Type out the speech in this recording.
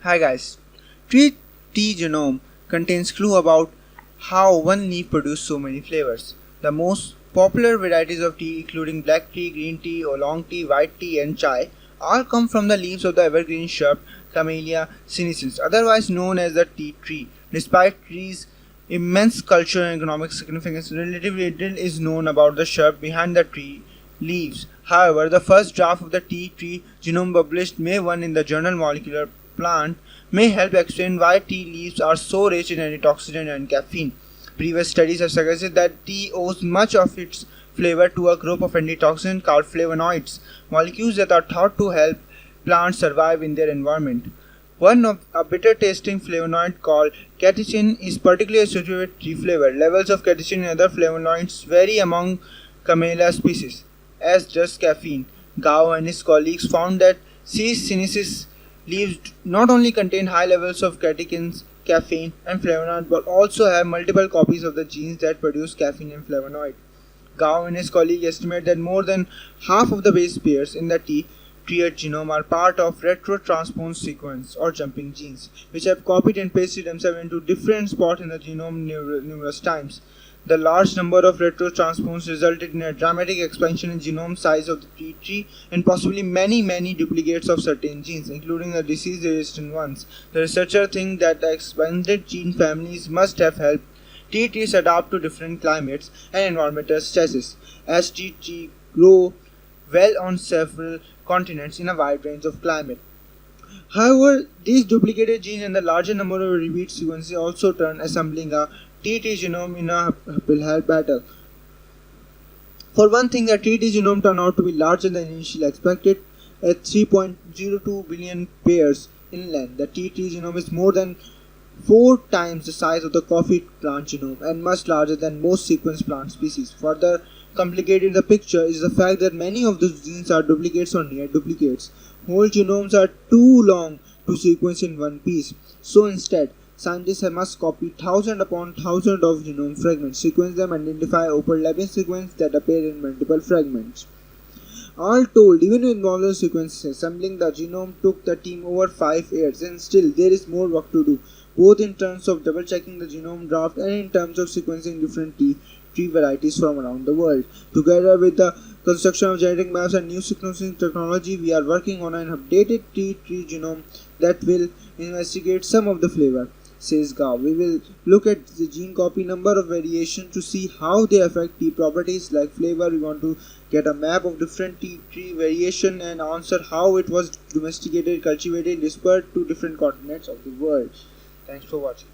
Hi guys. Tree tea genome contains clue about how one leaf produces so many flavors. The most popular varieties of tea, including black tea, green tea, oolong tea, white tea, and chai, all come from the leaves of the evergreen shrub Camellia sinensis, otherwise known as the tea tree. Despite tree's immense cultural and economic significance, relatively little is known about the shrub behind the tree leaves. However, the first draft of the tea tree genome published May 1 in the journal Molecular Plant may help explain why tea leaves are so rich in antioxidant and caffeine. Previous studies have suggested that tea owes much of its flavor to a group of antioxidants called flavonoids, molecules that are thought to help plants survive in their environment. One of a bitter tasting flavonoid called catechin is particularly associated with tea flavor. Levels of catechin and other flavonoids vary among Camellia species, as does caffeine. Gao and his colleagues found that C. sinensis leaves not only contain high levels of catechins, caffeine, and flavonoid but also have multiple copies of the genes that produce caffeine and flavonoid. Gao and his colleagues estimate that more than half of the base pairs in the tea tree genome are part of retrotransposed sequence or jumping genes, which have copied and pasted themselves into different spots in the genome numerous times. The large number of retrotransposons resulted in a dramatic expansion in genome size of the tea tree and possibly many duplicates of certain genes, including the disease-resistant ones. The researchers think that the expanded gene families must have helped tea trees adapt to different climates and environmental stresses, as tea trees grow well on several continents in a wide range of climate. However, these duplicated genes and the larger number of repeat sequences also turn assembling a tea tree genome in a uphill battle. For one thing, the tea tree genome turned out to be larger than initially expected at 3.02 billion pairs in length. The tea tree genome is more than 4 times the size of the coffee plant genome and much larger than most sequenced plant species. Further complicating the picture is the fact that many of those genes are duplicates or near duplicates. Whole genomes are too long to sequence in one piece, so instead, scientists must copy thousand upon thousand of genome fragments, sequence them, and identify overlapping sequences that appear in multiple fragments. All told, even with smaller sequences, assembling the genome took the team over 5 years, and still there is more work to do, both in terms of double-checking the genome draft and in terms of sequencing different tree varieties from around the world. Together with the construction of genetic maps and new sequencing technology, we are working on an updated tea tree genome that will investigate some of the flavor, says Gao. We will look at the gene copy number of variations to see how they affect tea properties like flavor. We want to get a map of different tea tree variation and answer how it was domesticated, cultivated, dispersed to different continents of the world. Thanks for watching.